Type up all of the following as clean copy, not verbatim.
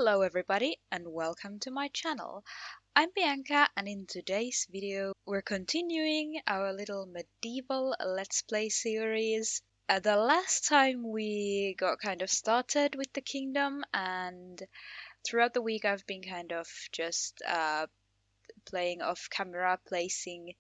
Hello everybody and welcome to my channel. I'm Bianca and in today's video we're continuing our little medieval let's play series. The last time we got kind of started with the kingdom, and throughout the week I've been kind of just playing off camera, placing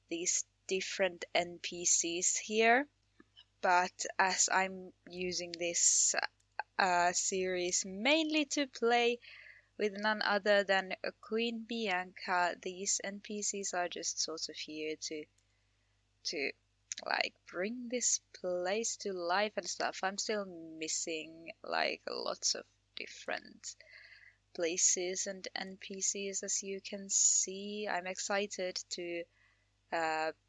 these different NPCs here. But as I'm using this series mainly to play with none other than Queen Bianca, these NPCs are just sort of here to like bring this place to life and stuff. I'm still missing like lots of different places and NPCs, as you can see. I'm excited to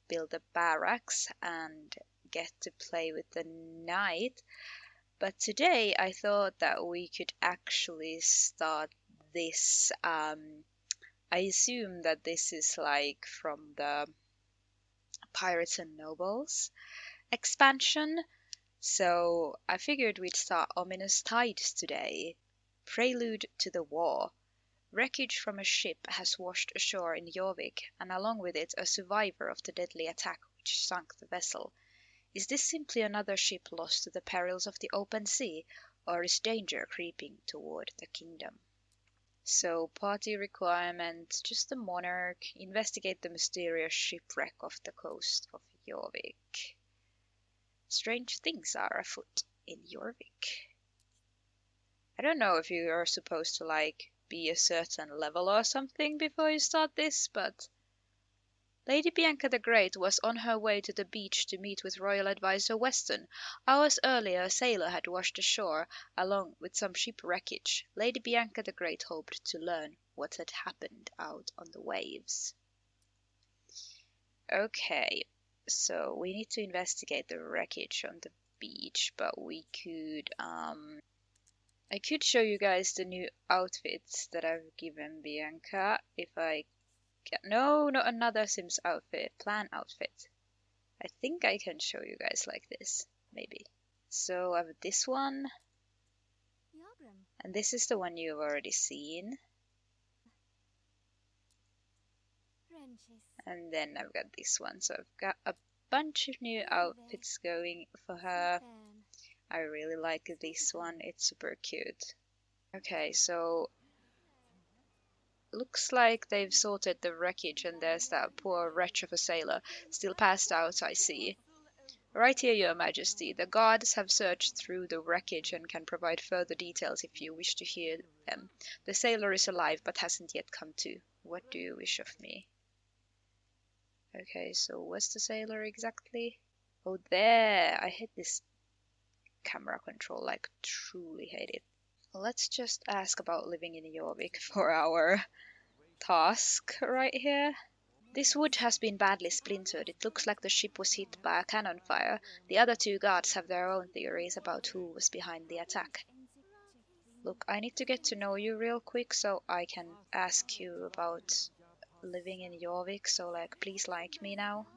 build a barracks and get to play with the knight. But today I thought that we could actually start this. I assume that this is like from the Pirates and Nobles expansion. So I figured we'd start Ominous Tides today. Prelude to the War. Wreckage from a ship has washed ashore in Jorvik, and along with it a survivor of the deadly attack which sunk the vessel. Is this simply another ship lost to the perils of the open sea, or is danger creeping toward the kingdom? So, party requirement, just the monarch, investigate the mysterious shipwreck off the coast of Jorvik. Strange things are afoot in Jorvik. I don't know if you are supposed to like be a certain level or something before you start this, but Lady Bianca the Great was on her way to the beach to meet with Royal Advisor Weston. Hours earlier a sailor had washed ashore, along with some ship wreckage. Lady Bianca the Great hoped to learn what had happened out on the waves. Okay, so we need to investigate the wreckage on the beach, but we could, I could show you guys the new outfits that I've given Bianca if I no, not another Sims outfit. Plan outfit. I think I can show you guys like this, maybe. So I have this one. And this is the one you've already seen. And then I've got this one. So I've got a bunch of new outfits going for her. I really like this one. It's super cute. Okay, so looks like they've sorted the wreckage, and there's that poor wretch of a sailor, still passed out, I see. Right here, Your Majesty. The guards have searched through the wreckage and can provide further details if you wish to hear them. The sailor is alive, but hasn't yet come to. What do you wish of me? Okay, so where's the sailor exactly? Oh, there! I hate this camera control, like, truly hate it. Let's just ask about living in Jorvik for our task right here. This wood has been badly splintered. It looks like the ship was hit by a cannon fire. The other two guards have their own theories about who was behind the attack. Look, I need to get to know you real quick so I can ask you about living in Jorvik, so like, please like me now.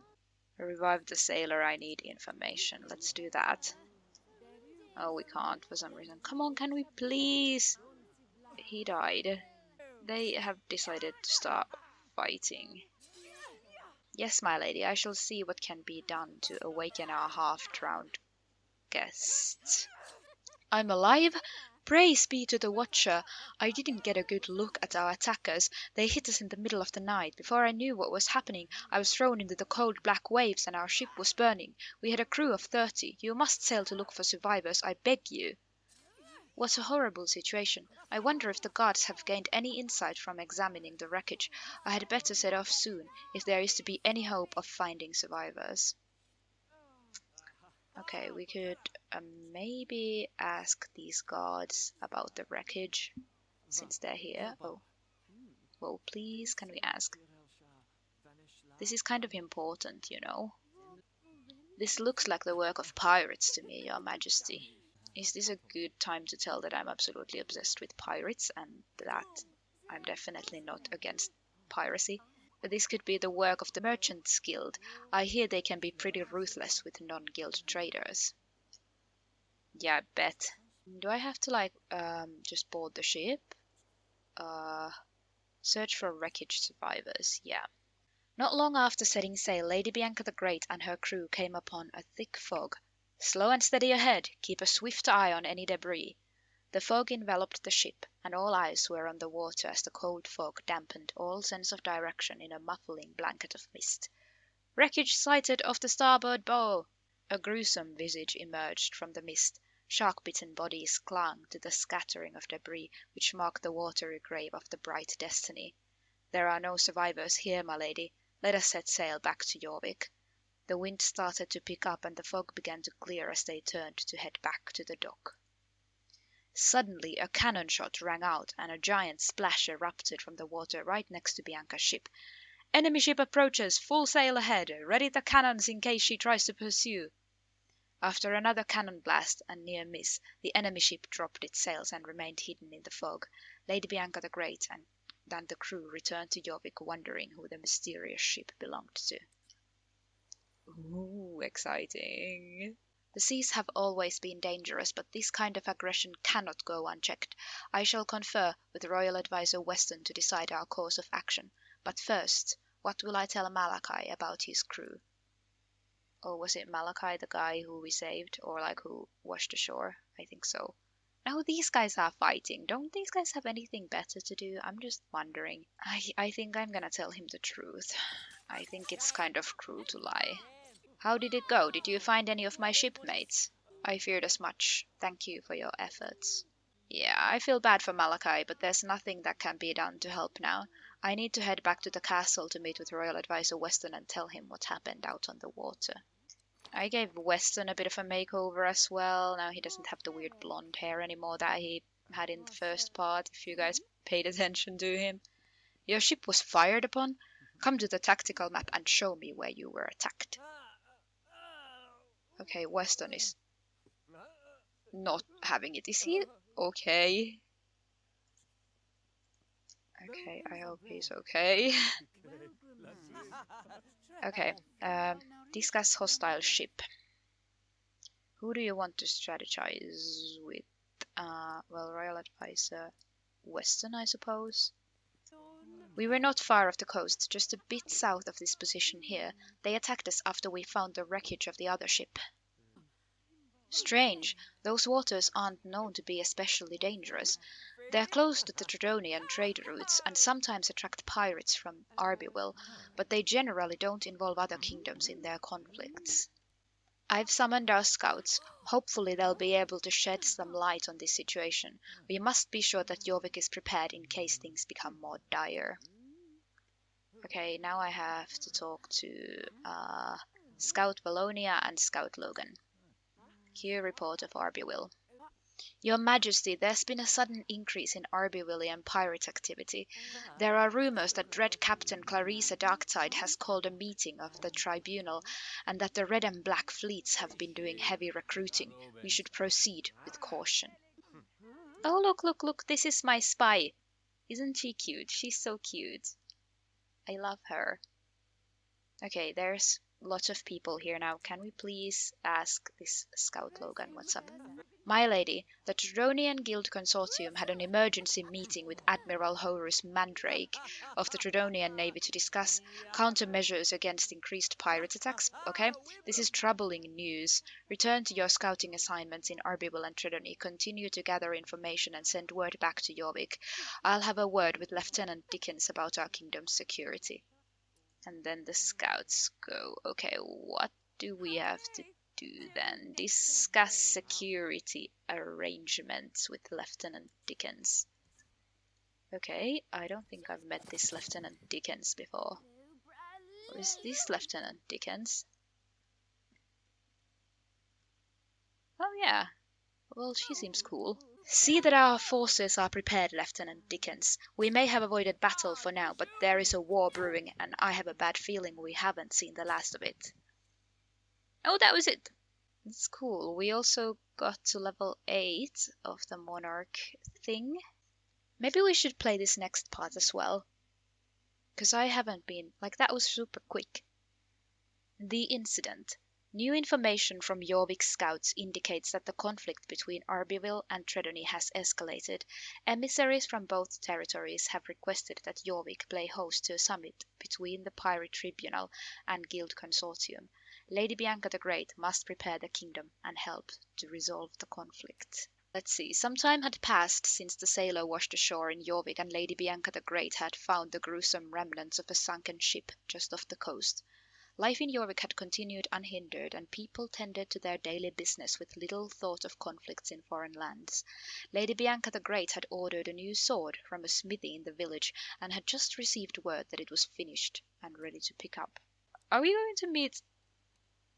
Revive the sailor, I need information. Let's do that. Oh, we can't for some reason. Come on, can we please? He died. They have decided to start fighting. Yes, my lady, I shall see what can be done to awaken our half-drowned guests. I'm alive? Praise be to the Watcher! I didn't get a good look at our attackers. They hit us in the middle of the night. Before I knew what was happening, I was thrown into the cold black waves and our ship was burning. We had a crew of 30. You must sail to look for survivors, I beg you. What a horrible situation. I wonder if the guards have gained any insight from examining the wreckage. I had better set off soon, if there is to be any hope of finding survivors. Okay, we could maybe ask these guards about the wreckage, since they're here. Oh, well, please, can we ask? This is kind of important, you know. This looks like the work of pirates to me, Your Majesty. Is this a good time to tell that I'm absolutely obsessed with pirates and that I'm definitely not against piracy? This could be the work of the Merchants Guild. I hear they can be pretty ruthless with non-guild traders. Yeah, I bet. Do I have to like just board the ship? Search for wreckage survivors, yeah. Not long after setting sail, Lady Bianca the Great and her crew came upon a thick fog. Slow and steady ahead, keep a swift eye on any debris. The fog enveloped the ship, and all eyes were on the water as the cold fog dampened all sense of direction in a muffling blanket of mist. Wreckage sighted off the starboard bow! A gruesome visage emerged from the mist. Shark-bitten bodies clung to the scattering of debris which marked the watery grave of the bright Destiny. There are no survivors here, my lady. Let us set sail back to Jorvik. The wind started to pick up and the fog began to clear as they turned to head back to the dock. Suddenly a cannon shot rang out and a giant splash erupted from the water right next to Bianca's ship. Enemy ship approaches, full sail ahead. Ready the cannons in case she tries to pursue. After another cannon blast and near miss, the enemy ship dropped its sails and remained hidden in the fog. Lady Bianca the Great and the crew returned to Jorvik, wondering who the mysterious ship belonged to. Ooh, exciting. The seas have always been dangerous, but this kind of aggression cannot go unchecked. I shall confer with Royal Advisor Weston to decide our course of action. But first, what will I tell Malachi about his crew? Or was it Malachi, the guy who we saved, or like who washed ashore? I think so. Now these guys are fighting. Don't these guys have anything better to do? I'm just wondering. I think I'm gonna tell him the truth. I think it's kind of cruel to lie. How did it go? Did you find any of my shipmates? I feared as much. Thank you for your efforts. Yeah, I feel bad for Malachi, but there's nothing that can be done to help now. I need to head back to the castle to meet with Royal Advisor Weston and tell him what happened out on the water. I gave Weston a bit of a makeover as well. Now he doesn't have the weird blonde hair anymore that he had in the first part, if you guys paid attention to him. Your ship was fired upon? Come to the tactical map and show me where you were attacked. Okay, Weston is not having it. Is he okay? Okay, I hope he's okay. Okay, discuss hostile ship. Who do you want to strategize with? Well, Royal Advisor Weston, I suppose. We were not far off the coast, just a bit south of this position here. They attacked us after we found the wreckage of the other ship. Strange, those waters aren't known to be especially dangerous. They're close to the Tredonian trade routes and sometimes attract pirates from Arbyville, but they generally don't involve other kingdoms in their conflicts. I've summoned our scouts. Hopefully they'll be able to shed some light on this situation. We must be sure that Jorvik is prepared in case things become more dire. Okay, now I have to talk to Scout Valonia and Scout Logan. Here report of Arbyville. Your Majesty, there's been a sudden increase in Arbyvillian pirate activity. There are rumors that Dread Captain Clarissa Darktide has called a meeting of the tribunal and that the Red and Black fleets have been doing heavy recruiting. We should proceed with caution. Oh, look, this is my spy. Isn't she cute? She's so cute. I love her. Okay, there's lots of people here now. Can we please ask this Scout Logan what's up? My lady, the Tredonian Guild Consortium had an emergency meeting with Admiral Horus Mandrake of the Tredonian Navy to discuss countermeasures against increased pirate attacks. Okay, this is troubling news. Return to your scouting assignments in Arbyville and Tredony. Continue to gather information and send word back to Jorvik. I'll have a word with Lieutenant Dickens about our kingdom's security. And then the scouts go, okay, what do we have to do then? Discuss security arrangements with Lieutenant Dickens. Okay, I don't think I've met this Lieutenant Dickens before. Or is this Lieutenant Dickens? Oh yeah, well she seems cool. See that our forces are prepared, Lieutenant Dickens. We may have avoided battle for now, but there is a war brewing, and I have a bad feeling we haven't seen the last of it. Oh, that was it. It's cool. We also got to level 8 of the Monarch thing. Maybe we should play this next part as well. Because I haven't been... Like, that was super quick. The incident. New information from Jorvik scouts indicates that the conflict between Arbyville and Tredony has escalated. Emissaries from both territories have requested that Jorvik play host to a summit between the Pirate Tribunal and Guild Consortium. Lady Bianca the Great must prepare the kingdom and help to resolve the conflict. Let's see. Some time had passed since the sailor washed ashore in Jorvik, and Lady Bianca the Great had found the gruesome remnants of a sunken ship just off the coast. Life in Jorvik had continued unhindered, and people tended to their daily business with little thought of conflicts in foreign lands. Lady Bianca the Great had ordered a new sword from a smithy in the village, and had just received word that it was finished and ready to pick up. Are we going to meet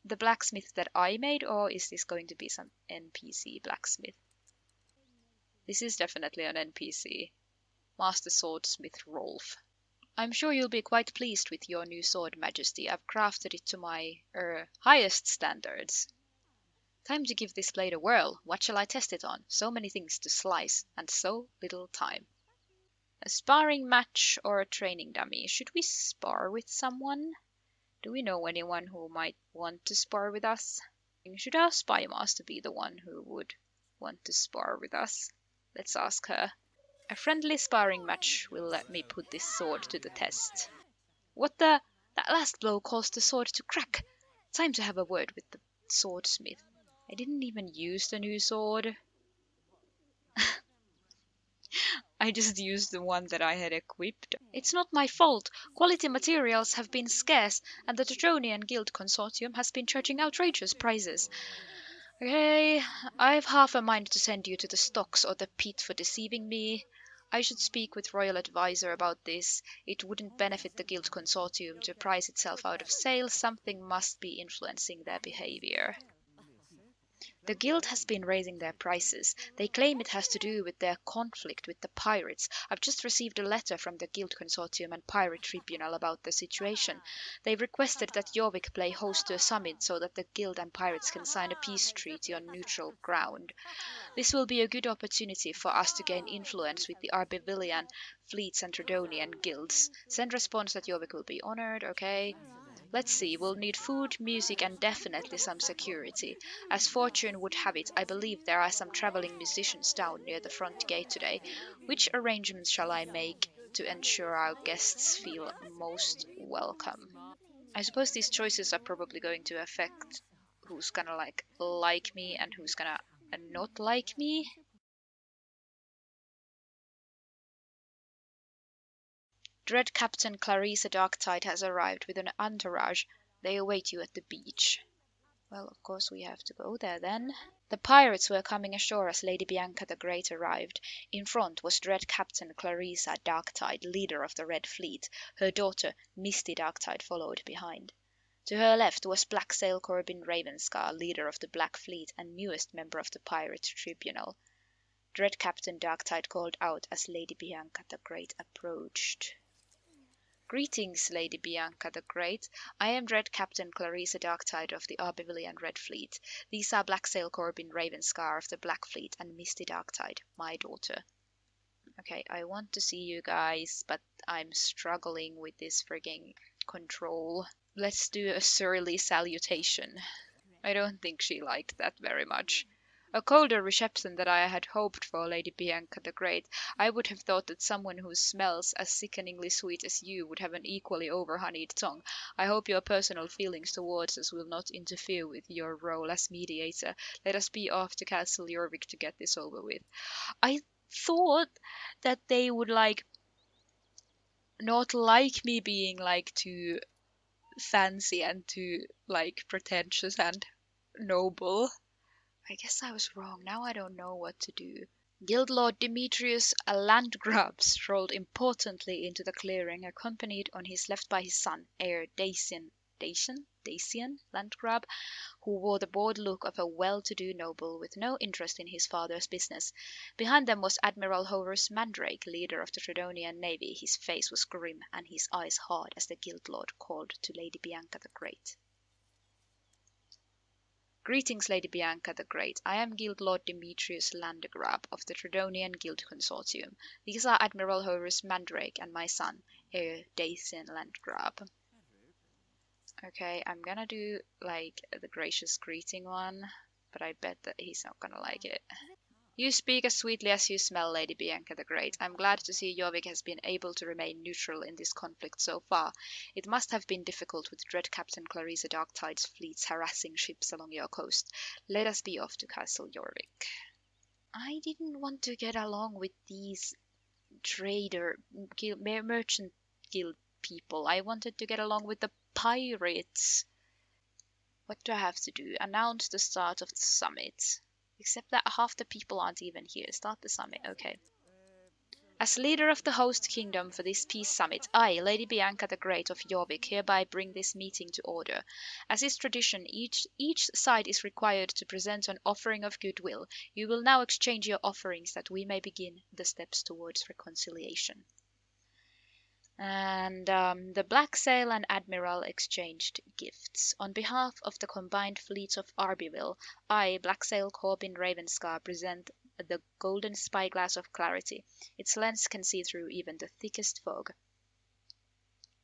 the blacksmith that I made, or is this going to be some NPC blacksmith? This is definitely an NPC. Master Swordsmith Rolf. I'm sure you'll be quite pleased with your new sword, Majesty. I've crafted it to my, highest standards. Time to give this blade a whirl. What shall I test it on? So many things to slice, and so little time. A sparring match or a training dummy? Should we spar with someone? Do we know anyone who might want to spar with us? Should our spy master be the one who would want to spar with us? Let's ask her. A friendly sparring match will let me put this sword to the test. What the? That last blow caused the sword to crack. Time to have a word with the swordsmith. I didn't even use the new sword. I just used the one that I had equipped. It's not my fault. Quality materials have been scarce, and the Tetronian Guild Consortium has been charging outrageous prices. Okay, I've half a mind to send you to the stocks or the pit for deceiving me. I should speak with royal advisor about this. It wouldn't benefit the Guild Consortium to price itself out of sale. Something must be influencing their behavior. The Guild has been raising their prices. They claim it has to do with their conflict with the pirates. I've just received a letter from the Guild Consortium and Pirate Tribunal about the situation. They've requested that Jorvik play host to a summit so that the Guild and pirates can sign a peace treaty on neutral ground. This will be a good opportunity for us to gain influence with the Arbyvillian fleets and Tredonian guilds. Send response that Jorvik will be honored, okay? Let's see, we'll need food, music, and definitely some security. As fortune would have it, I believe there are some traveling musicians down near the front gate today. Which arrangements shall I make to ensure our guests feel most welcome? I suppose these choices are probably going to affect who's gonna like me and who's gonna not like me. Dread Captain Clarissa Darktide has arrived with an entourage. They await you at the beach. Well, of course we have to go there then. The pirates were coming ashore as Lady Bianca the Great arrived. In front was Dread Captain Clarissa Darktide, leader of the Red Fleet. Her daughter, Misty Darktide, followed behind. To her left was Black Sail Corbin Ravenscar, leader of the Black Fleet and newest member of the Pirate Tribunal. Dread Captain Darktide called out as Lady Bianca the Great approached. Greetings, Lady Bianca the Great. I am Dread Captain Clarissa Darktide of the Arbyvillian Red Fleet. These are Black Sail Corbin Ravenscar of the Black Fleet and Misty Darktide, my daughter. Okay, I want to see you guys, but I'm struggling with this frigging control. Let's do a surly salutation. I don't think she liked that very much. A colder reception than I had hoped for, Lady Bianca the Great. I would have thought that someone who smells as sickeningly sweet as you would have an equally over-honeyed tongue. I hope your personal feelings towards us will not interfere with your role as mediator. Let us be off to Castle Jorvik to get this over with. I thought that they would not like me being too fancy and too pretentious and noble. I guess I was wrong. Now I don't know what to do. Guildlord Demetrius Landgrab strolled importantly into the clearing, accompanied on his left by his son, heir Dacian Landgrab, who wore the bored look of a well-to-do noble with no interest in his father's business. Behind them was Admiral Horus Mandrake, leader of the Tredonian navy. His face was grim and his eyes hard as the Guildlord called to Lady Bianca the Great. Greetings, Lady Bianca the Great. I am Guildlord Demetrius Landgrab of the Tredonian Guild Consortium. These are Admiral Horus Mandrake and my son, heir Dacian Landgrab. Okay, I'm gonna do like the gracious greeting one, but I bet that he's not gonna like it. You speak as sweetly as you smell, Lady Bianca the Great. I'm glad to see Jorvik has been able to remain neutral in this conflict so far. It must have been difficult with Dread Captain Clarissa Darktide's fleets harassing ships along your coast. Let us be off to Castle Jorvik. I didn't want to get along with these merchant guild people. I wanted to get along with the pirates. What do I have to do? Announce the start of the summit. Except that half the people aren't even here. Start the summit. Okay. As leader of the host kingdom for this peace summit, I, Lady Bianca the Great of Jorvik, hereby bring this meeting to order. As is tradition, each side is required to present an offering of goodwill. You will now exchange your offerings that we may begin the steps towards reconciliation. And the Black Sail and Admiral exchanged gifts. On behalf of the combined fleets of Arbyville, I, Black Sail Corbin Ravenscar, present the golden spyglass of clarity. Its lens can see through even the thickest fog.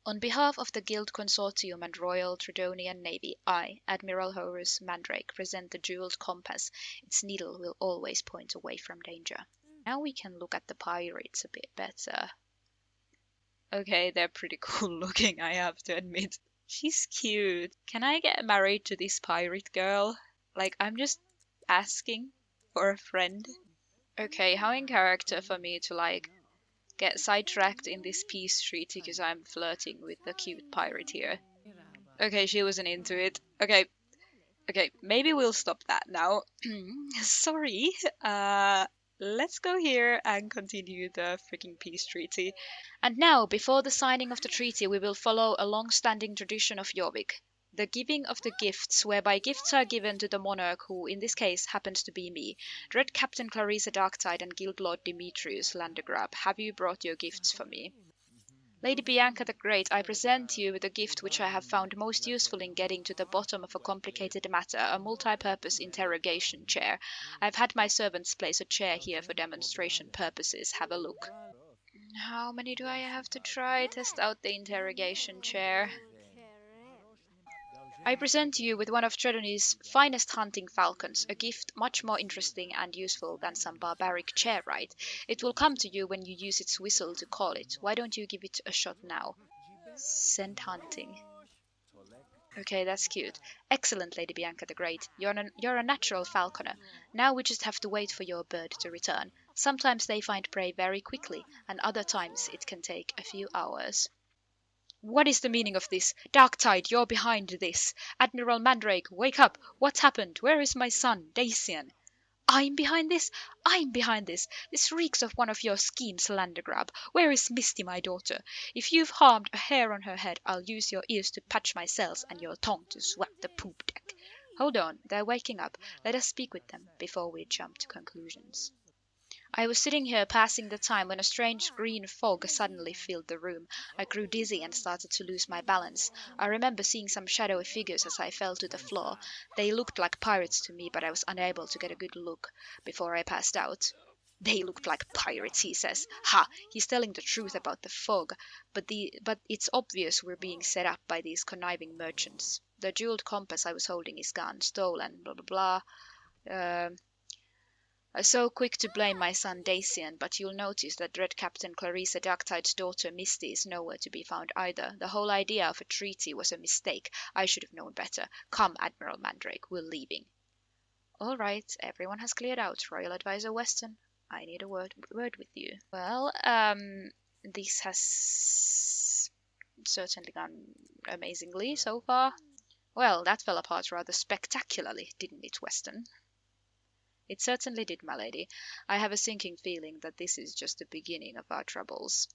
On behalf of the Guild Consortium and Royal Tridonian Navy, I, Admiral Horus Mandrake, present the jeweled compass. Its needle will always point away from danger. Now we can look at the pirates a bit better. Okay, they're pretty cool looking, I have to admit. She's cute. Can I get married to this pirate girl? Like, I'm just asking for a friend. Okay, how in character for me to, like, get sidetracked in this peace treaty because I'm flirting with the cute pirate here. Okay, she wasn't into it. Okay, maybe we'll stop that now. Sorry. Let's go here and continue the freaking peace treaty. And now, before the signing of the treaty, we will follow a long-standing tradition of Jorvik, the giving of the gifts, whereby gifts are given to the monarch who, in this case, happens to be me. Dread Captain Clarissa Darktide and Guild Lord Demetrius Landergrab, have you brought your gifts for me? Lady Bianca the Great, I present you with a gift which I have found most useful in getting to the bottom of a complicated matter, a multi-purpose interrogation chair. I've had my servants place a chair here for demonstration purposes. Have a look. How many do I have to try? Test out the interrogation chair. I present you with one of Tredony's finest hunting falcons, a gift much more interesting and useful than some barbaric chair ride. It will come to you when you use its whistle to call it. Why don't you give it a shot now? Scent hunting. Okay, that's cute. Excellent, Lady Bianca the Great. You're a natural falconer. Now we just have to wait for your bird to return. Sometimes they find prey very quickly, and other times it can take a few hours. What is the meaning of this? Darktide, you're behind this. Admiral Mandrake, wake up! What's happened? Where is my son, Dacian? I'm behind this? I'm behind this! This reeks of one of your schemes, Landergrab. Where is Misty, my daughter? If you've harmed a hair on her head, I'll use your ears to patch my cells and your tongue to swap the poop deck. Hold on, they're waking up. Let us speak with them before we jump to conclusions. I was sitting here passing the time when a strange green fog suddenly filled the room. I grew dizzy and started to lose my balance. I remember seeing some shadowy figures as I fell to the floor. They looked like pirates to me, but I was unable to get a good look before I passed out. They looked like pirates, he says. Ha! He's telling the truth about the fog, but it's obvious we're being set up by these conniving merchants. The jeweled compass I was holding is gone, stolen, blah blah blah. So quick to blame my son Dacian, but you'll notice that Dread Captain Clarissa Darktide's daughter Misty is nowhere to be found either. The whole idea of a treaty was a mistake. I should have known better. Come, Admiral Mandrake, we're leaving. All right, everyone has cleared out. Royal Advisor Weston, I need a word with you. Well, this has certainly gone amazingly so far. Well, that fell apart rather spectacularly, didn't it, Weston? It certainly did, my lady. I have a sinking feeling that this is just the beginning of our troubles.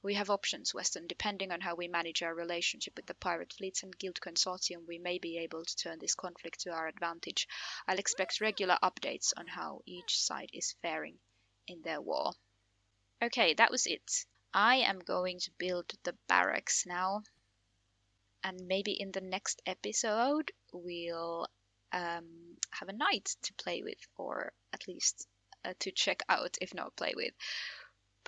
We have options, Weston. Depending on how we manage our relationship with the pirate fleets and guild consortium, we may be able to turn this conflict to our advantage. I'll expect regular updates on how each side is faring in their war. Okay, that was it. I am going to build the barracks now. And maybe in the next episode, we'll have a knight to play with, or at least to check out, if not play with.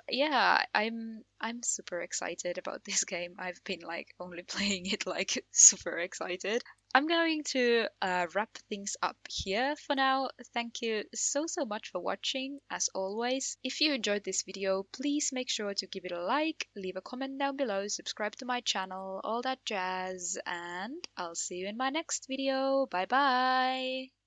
yeah, I'm super excited about this game. I've been like only playing it like super excited. I'm going to wrap things up here for now. Thank you so much for watching. As always, if you enjoyed this video, please make sure to give it a like, leave a comment down below, subscribe to my channel, all that jazz, and I'll see you in my next video. Bye bye!